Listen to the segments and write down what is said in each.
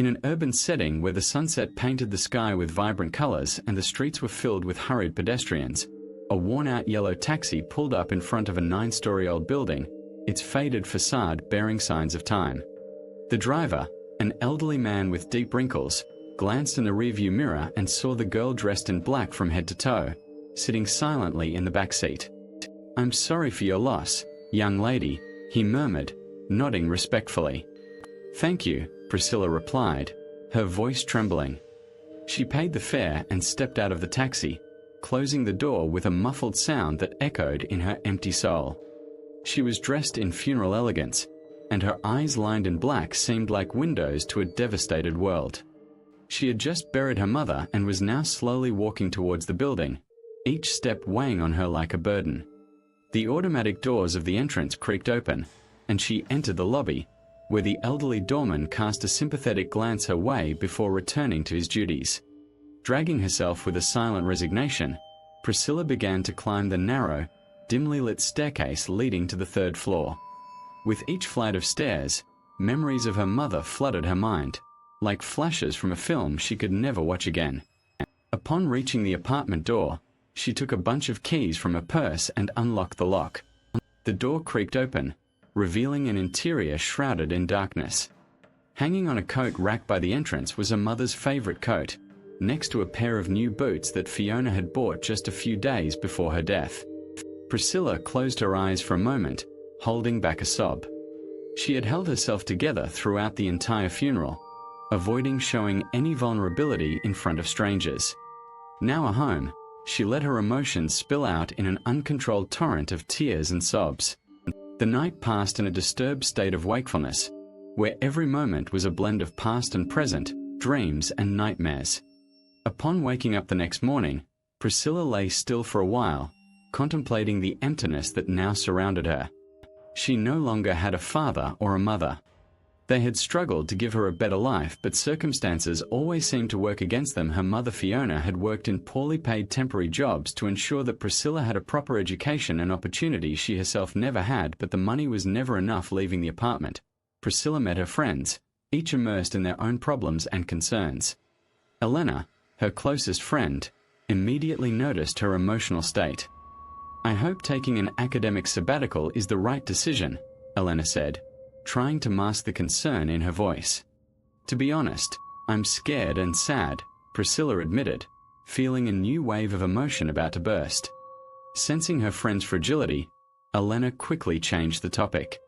In an urban setting where the sunset painted the sky with vibrant colors and the streets were filled with hurried pedestrians, a worn-out yellow taxi pulled up in front of a 9-story-old building, its faded facade bearing signs of time. The driver, an elderly man with deep wrinkles, glanced in the rearview mirror and saw the girl dressed in black from head to toe, sitting silently in the back seat. "I'm sorry for your loss, young lady," he murmured, nodding respectfully. "Thank you," Priscilla replied, her voice trembling. She paid the fare and stepped out of the taxi, closing the door with a muffled sound that echoed in her empty soul. She was dressed in funeral elegance, and her eyes lined in black seemed like windows to a devastated world. She had just buried her mother and was now slowly walking towards the building, each step weighing on her like a burden. The automatic doors of the entrance creaked open, and she entered the lobby, where the elderly doorman cast a sympathetic glance her way before returning to his duties. Dragging herself with a silent resignation, Priscilla began to climb the narrow, dimly lit staircase leading to the 3rd floor. With each flight of stairs, memories of her mother flooded her mind, like flashes from a film she could never watch again. Upon reaching the apartment door, she took a bunch of keys from her purse and unlocked the lock. The door creaked open, revealing an interior shrouded in darkness. Hanging on a coat rack by the entrance was her mother's favorite coat, next to a pair of new boots that Fiona had bought just a few days before her death. Priscilla closed her eyes for a moment, holding back a sob. She had held herself together throughout the entire funeral, avoiding showing any vulnerability in front of strangers. Now at home, she let her emotions spill out in an uncontrolled torrent of tears and sobs. The night passed in a disturbed state of wakefulness, where every moment was a blend of past and present, dreams and nightmares. Upon waking up the next morning, Priscilla lay still for a while, contemplating the emptiness that now surrounded her. She no longer had a father or a mother. They had struggled to give her a better life, but circumstances always seemed to work against them. Her mother Fiona had worked in poorly paid temporary jobs to ensure that Priscilla had a proper education and opportunities she herself never had, but the money was never enough. Leaving the apartment, Priscilla met her friends, each immersed in their own problems and concerns. Elena, her closest friend, immediately noticed her emotional state. "I hope taking an academic sabbatical is the right decision," Elena said, trying to mask the concern in her voice. "To be honest, I'm scared and sad," Priscilla admitted, feeling a new wave of emotion about to burst. Sensing her friend's fragility, Elena quickly changed the topic.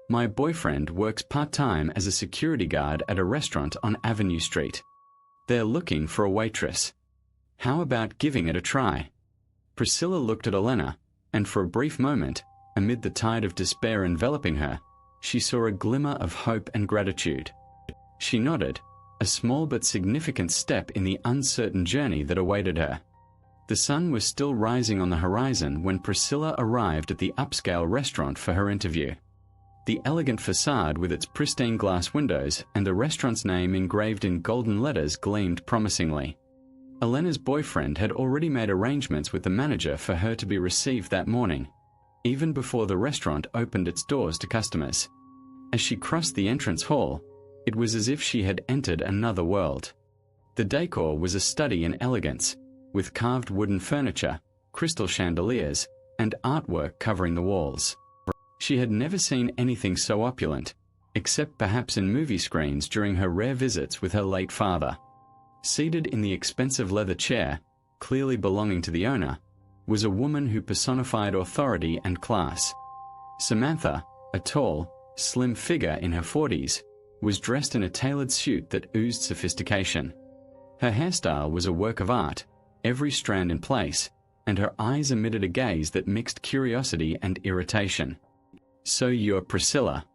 "My boyfriend works part-time as a security guard at a restaurant on Avenue Street. They're looking for a waitress. How about giving it a try?" Priscilla looked at Elena, and for a brief moment, amid the tide of despair enveloping her, she saw a glimmer of hope and gratitude. She nodded, a small but significant step in the uncertain journey that awaited her. The sun was still rising on the horizon when Priscilla arrived at the upscale restaurant for her interview. The elegant facade with its pristine glass windows and the restaurant's name engraved in golden letters gleamed promisingly. Elena's boyfriend had already made arrangements with the manager for her to be received that morning, even before the restaurant opened its doors to customers. As she crossed the entrance hall, it was as if she had entered another world. The decor was a study in elegance, with carved wooden furniture, crystal chandeliers, and artwork covering the walls. She had never seen anything so opulent, except perhaps in movie screens during her rare visits with her late father. Seated in the expensive leather chair, clearly belonging to the owner, was a woman who personified authority and class. Samantha, a tall, slim figure in her 40s, was dressed in a tailored suit that oozed sophistication. Her hairstyle was a work of art, every strand in place, and her eyes emitted a gaze that mixed curiosity and irritation. "So you're Priscilla.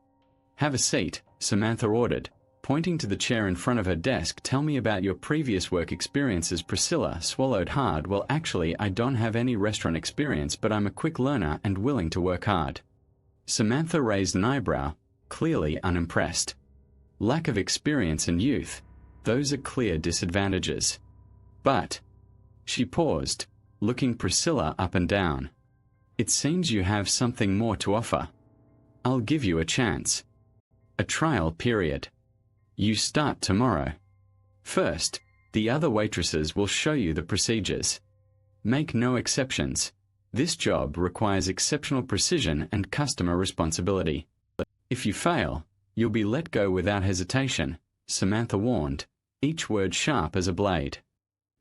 Have a seat," Samantha ordered, pointing to the chair in front of her desk. "Tell me about your previous work experiences." Priscilla swallowed hard. "Well, actually, I don't have any restaurant experience, but I'm a quick learner and willing to work hard." Samantha raised an eyebrow, clearly unimpressed. "Lack of experience and youth, those are clear disadvantages. But..." She paused, looking Priscilla up and down. "It seems you have something more to offer. I'll give you a chance. A trial period." You start tomorrow. First, the other waitresses will show you the procedures. Make no exceptions. This job requires exceptional precision and customer responsibility. If you fail, you'll be let go without hesitation, Samantha warned, each word sharp as a blade.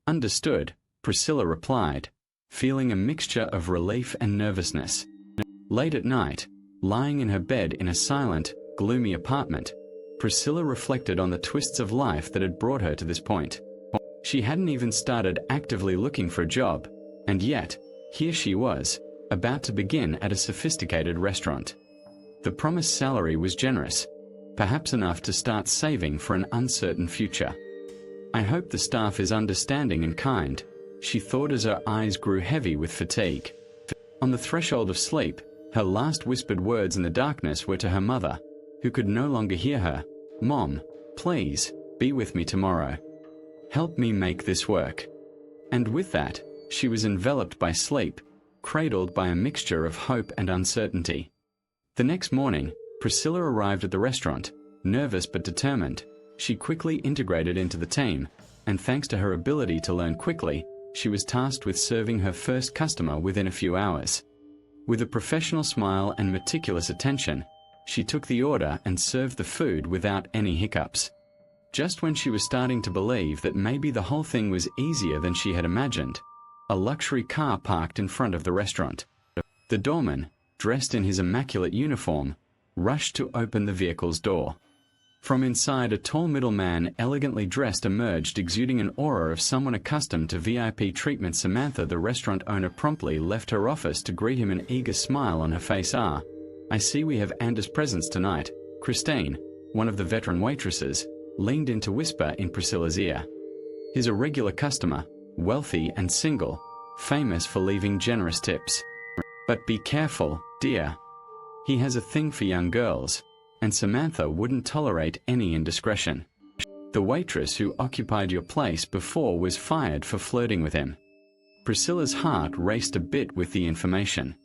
Understood, Priscilla replied, feeling a mixture of relief and nervousness. Late at night, lying in her bed in a silent, gloomy apartment, Priscilla reflected on the twists of life that had brought her to this point. She hadn't even started actively looking for a job, and yet, here she was, about to begin at a sophisticated restaurant. The promised salary was generous, perhaps enough to start saving for an uncertain future. I hope the staff is understanding and kind, she thought as her eyes grew heavy with fatigue. On the threshold of sleep, her last whispered words in the darkness were to her mother, who could no longer hear her. Mom, please, be with me tomorrow. Help me make this work. And with that, she was enveloped by sleep, cradled by a mixture of hope and uncertainty. The next morning, Priscilla arrived at the restaurant, nervous but determined. She quickly integrated into the team, and thanks to her ability to learn quickly, she was tasked with serving her first customer within a few hours. With a professional smile and meticulous attention, she took the order and served the food without any hiccups. Just when she was starting to believe that maybe the whole thing was easier than she had imagined, a luxury car parked in front of the restaurant. The doorman, dressed in his immaculate uniform, rushed to open the vehicle's door. From inside, a tall middleman elegantly dressed emerged, exuding an aura of someone accustomed to VIP treatment. Samantha, the restaurant owner, promptly left her office to greet him, an eager smile on her face. I see we have Anders' presence tonight. Christine, one of the veteran waitresses, leaned in to whisper in Priscilla's ear. He's a regular customer, wealthy and single, famous for leaving generous tips. But be careful, dear. He has a thing for young girls, and Samantha wouldn't tolerate any indiscretion. The waitress who occupied your place before was fired for flirting with him. Priscilla's heart raced a bit with the information.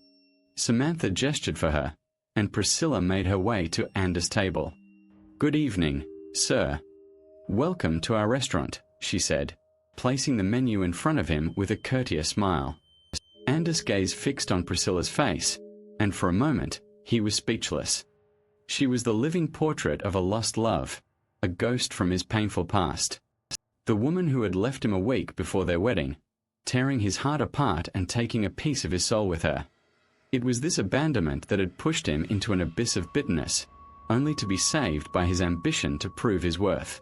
Samantha gestured for her, and Priscilla made her way to Anders' table. Good evening, sir. Welcome to our restaurant, she said, placing the menu in front of him with a courteous smile. Anders' gaze fixed on Priscilla's face, and for a moment, he was speechless. She was the living portrait of a lost love, a ghost from his painful past. The woman who had left him a week before their wedding, tearing his heart apart and taking a piece of his soul with her. It was this abandonment that had pushed him into an abyss of bitterness, only to be saved by his ambition to prove his worth.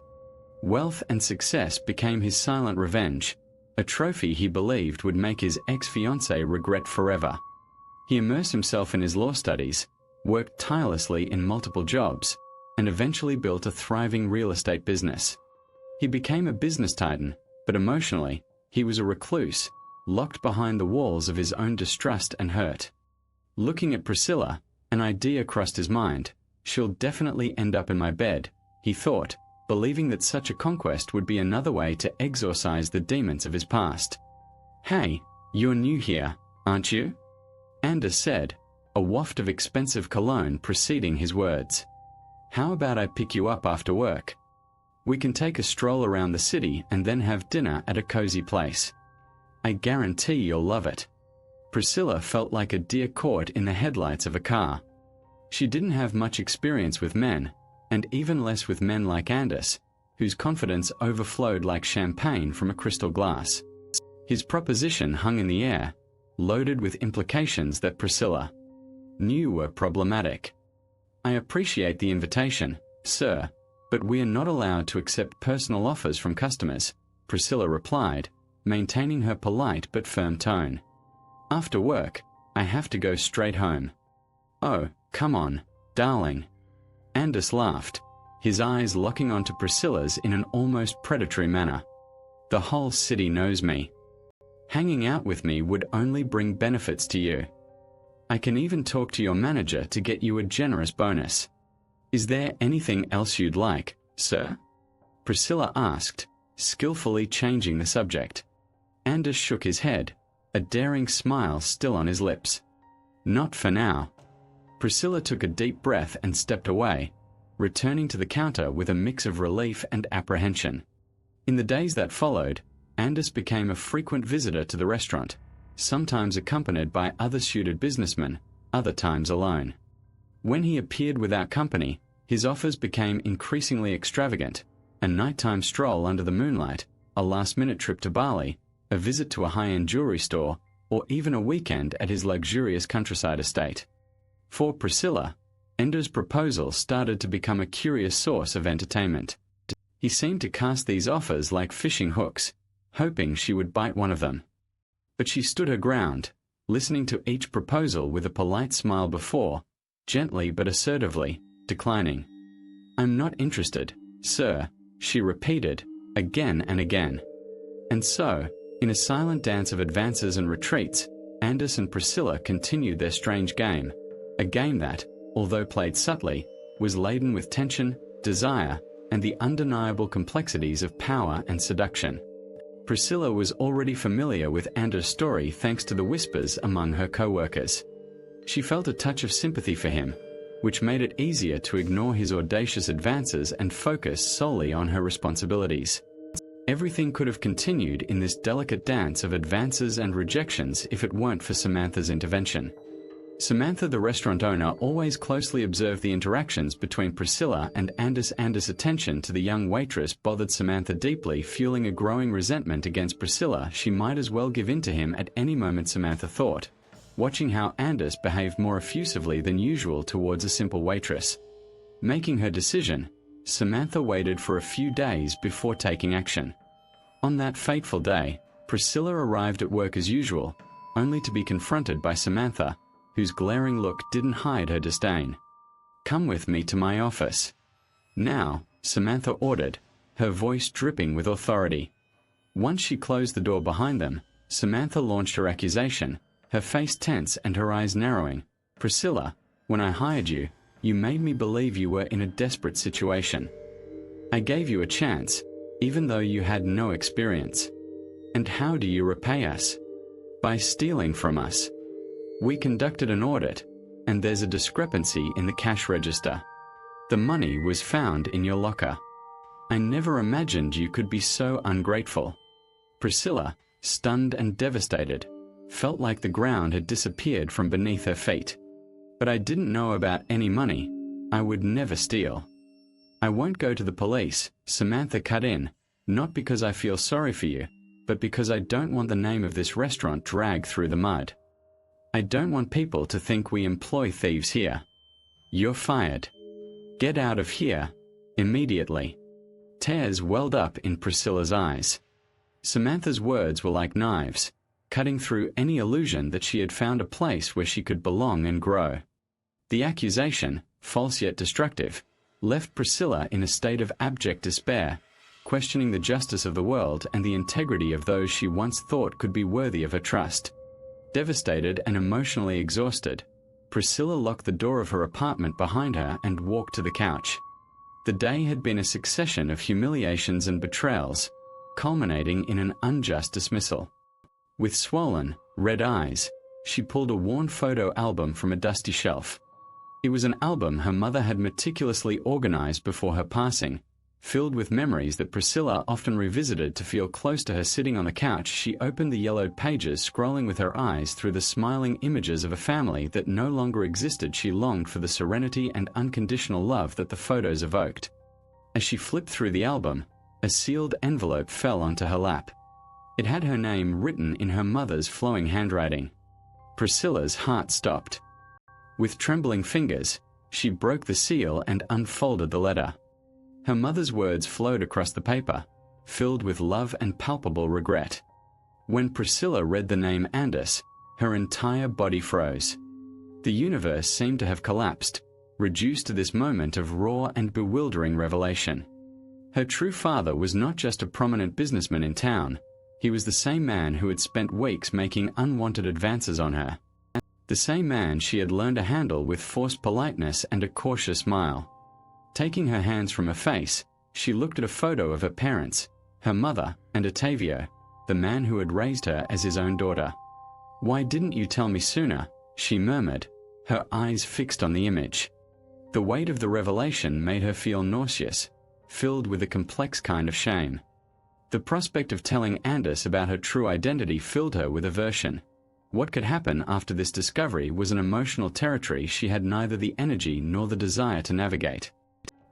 Wealth and success became his silent revenge, a trophy he believed would make his ex-fiancée regret forever. He immersed himself in his law studies, worked tirelessly in multiple jobs, and eventually built a thriving real estate business. He became a business titan, but emotionally, he was a recluse, locked behind the walls of his own distrust and hurt. Looking at Priscilla, an idea crossed his mind. She'll definitely end up in my bed, he thought, believing that such a conquest would be another way to exorcise the demons of his past. Hey, you're new here, aren't you? Anders said, a waft of expensive cologne preceding his words. How about I pick you up after work? We can take a stroll around the city and then have dinner at a cozy place. I guarantee you'll love it. Priscilla felt like a deer caught in the headlights of a car. She didn't have much experience with men, and even less with men like Anders, whose confidence overflowed like champagne from a crystal glass. His proposition hung in the air, loaded with implications that Priscilla knew were problematic. I appreciate the invitation, sir, but we are not allowed to accept personal offers from customers, Priscilla replied, maintaining her polite but firm tone. After work, I have to go straight home. Oh, come on, darling. Anders laughed, his eyes locking onto Priscilla's in an almost predatory manner. The whole city knows me. Hanging out with me would only bring benefits to you. I can even talk to your manager to get you a generous bonus. Is there anything else you'd like, sir? Priscilla asked, skillfully changing the subject. Anders shook his head, a daring smile still on his lips. Not for now. Priscilla took a deep breath and stepped away, returning to the counter with a mix of relief and apprehension. In the days that followed, Anders became a frequent visitor to the restaurant, sometimes accompanied by other suited businessmen, other times alone. When he appeared without company, his offers became increasingly extravagant: a nighttime stroll under the moonlight, a last-minute trip to Bali, a visit to a high-end jewelry store, or even a weekend at his luxurious countryside estate. For Priscilla, Anders' proposal started to become a curious source of entertainment. He seemed to cast these offers like fishing hooks, hoping she would bite one of them. But she stood her ground, listening to each proposal with a polite smile before, gently but assertively, declining. "I'm not interested, sir," she repeated, again and again. And so, in a silent dance of advances and retreats, Anders and Priscilla continued their strange game, a game that, although played subtly, was laden with tension, desire, and the undeniable complexities of power and seduction. Priscilla was already familiar with Anders' story thanks to the whispers among her co-workers. She felt a touch of sympathy for him, which made it easier to ignore his audacious advances and focus solely on her responsibilities. Everything could have continued in this delicate dance of advances and rejections if it weren't for Samantha's intervention. Samantha, the restaurant owner, always closely observed the interactions between Priscilla and Anders. Anders' attention to the young waitress bothered Samantha deeply, fueling a growing resentment against Priscilla. She might as well give in to him at any moment, Samantha thought, watching how Anders behaved more effusively than usual towards a simple waitress. Making her decision, Samantha waited for a few days before taking action. On that fateful day, Priscilla arrived at work as usual, only to be confronted by Samantha, whose glaring look didn't hide her disdain. "Come with me to my office." "Now," Samantha ordered, her voice dripping with authority. Once she closed the door behind them, Samantha launched her accusation, her face tense and her eyes narrowing. "Priscilla, when I hired you, you made me believe you were in a desperate situation. I gave you a chance, even though you had no experience. And how do you repay us? By stealing from us. We conducted an audit, and there's a discrepancy in the cash register. The money was found in your locker. I never imagined you could be so ungrateful." Priscilla, stunned and devastated, felt like the ground had disappeared from beneath her feet. "But I didn't know about any money. I would never steal." "I won't go to the police," Samantha cut in, "not because I feel sorry for you, but because I don't want the name of this restaurant dragged through the mud. I don't want people to think we employ thieves here. You're fired. Get out of here, immediately." Tears welled up in Priscilla's eyes. Samantha's words were like knives, cutting through any illusion that she had found a place where she could belong and grow. The accusation, false yet destructive, left Priscilla in a state of abject despair, questioning the justice of the world and the integrity of those she once thought could be worthy of her trust. Devastated and emotionally exhausted, Priscilla locked the door of her apartment behind her and walked to the couch. The day had been a succession of humiliations and betrayals, culminating in an unjust dismissal. With swollen, red eyes, she pulled a worn photo album from a dusty shelf. It was an album her mother had meticulously organized before her passing, filled with memories that Priscilla often revisited to feel close to her. Sitting on the couch, she opened the yellowed pages, scrolling with her eyes through the smiling images of a family that no longer existed. She longed for the serenity and unconditional love that the photos evoked. As she flipped through the album, a sealed envelope fell onto her lap. It had her name written in her mother's flowing handwriting. Priscilla's heart stopped. With trembling fingers, she broke the seal and unfolded the letter. Her mother's words flowed across the paper, filled with love and palpable regret. When Priscilla read the name Anders, her entire body froze. The universe seemed to have collapsed, reduced to this moment of raw and bewildering revelation. Her true father was not just a prominent businessman in town. He was the same man who had spent weeks making unwanted advances on her. The same man she had learned to handle with forced politeness and a cautious smile. Taking her hands from her face, she looked at a photo of her parents, her mother, and Ottavio, the man who had raised her as his own daughter. "Why didn't you tell me sooner?" she murmured, her eyes fixed on the image. The weight of the revelation made her feel nauseous, filled with a complex kind of shame. The prospect of telling Anders about her true identity filled her with aversion. What could happen after this discovery was an emotional territory she had neither the energy nor the desire to navigate.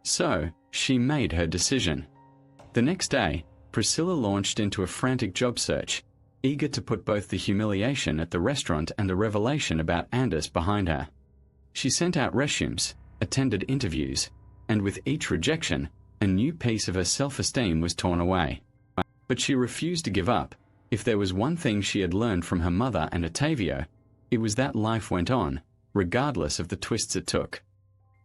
So, she made her decision. The next day, Priscilla launched into a frantic job search, eager to put both the humiliation at the restaurant and the revelation about Anders behind her. She sent out resumes, attended interviews, and with each rejection, a new piece of her self-esteem was torn away. But she refused to give up. If there was one thing she had learned from her mother and Ottavio, it was that life went on, regardless of the twists it took.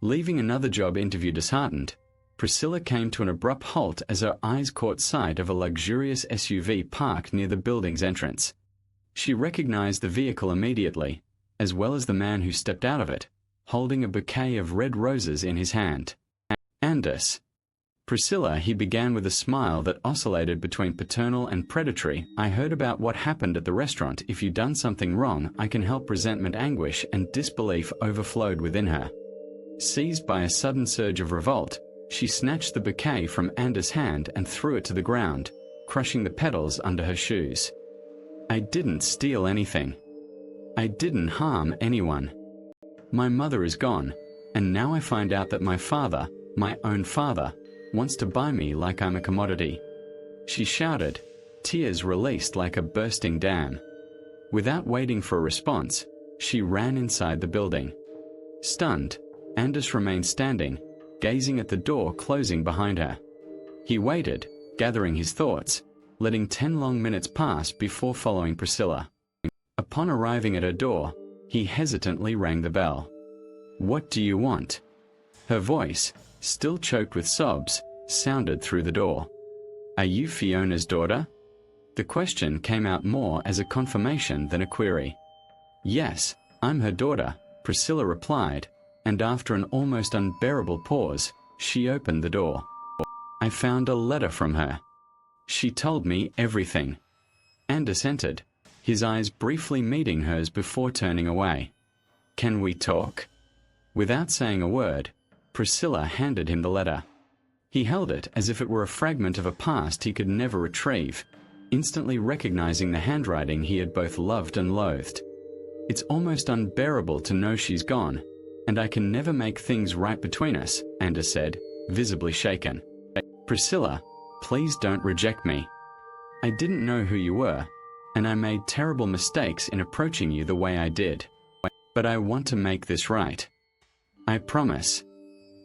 Leaving another job interview disheartened, Priscilla came to an abrupt halt as her eyes caught sight of a luxurious SUV parked near the building's entrance. She recognized the vehicle immediately, as well as the man who stepped out of it, holding a bouquet of red roses in his hand. Anders. Priscilla, he began with a smile that oscillated between paternal and predatory. I heard about what happened at the restaurant. If you'd done something wrong, I can help. Resentment, anguish, and disbelief overflowed within her. Seized by a sudden surge of revolt, she snatched the bouquet from Anders' hand and threw it to the ground, crushing the petals under her shoes. I didn't steal anything. I didn't harm anyone. My mother is gone, and now I find out that my father, my own father, wants to buy me like I'm a commodity. She shouted, tears released like a bursting dam. Without waiting for a response, she ran inside the building. Stunned, Anders remained standing, gazing at the door closing behind her. He waited, gathering his thoughts, letting 10 long minutes pass before following Priscilla. Upon arriving at her door, he hesitantly rang the bell. What do you want? Her voice, still choked with sobs, sounded through the door. Are you Fiona's daughter? The question came out more as a confirmation than a query. Yes, I'm her daughter, Priscilla replied, and after an almost unbearable pause, she opened the door. I found a letter from her. She told me everything. Anders entered, his eyes briefly meeting hers before turning away. Can we talk? Without saying a word, Priscilla handed him the letter. He held it as if it were a fragment of a past he could never retrieve, instantly recognizing the handwriting he had both loved and loathed. It's almost unbearable to know she's gone, and I can never make things right between us, Anders said, visibly shaken. Priscilla, please don't reject me. I didn't know who you were, and I made terrible mistakes in approaching you the way I did. But I want to make this right. I promise.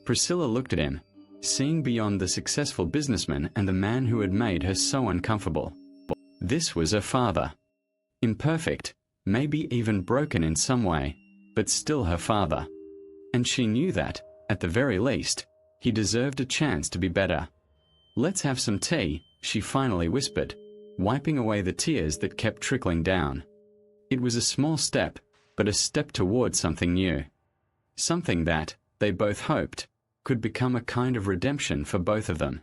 Priscilla looked at him, seeing beyond the successful businessman and the man who had made her so uncomfortable. This was her father. Imperfect, maybe even broken in some way, but still her father. And she knew that, at the very least, he deserved a chance to be better. Let's have some tea, she finally whispered, wiping away the tears that kept trickling down. It was a small step, but a step towards something new. Something that, they both hoped, could become a kind of redemption for both of them.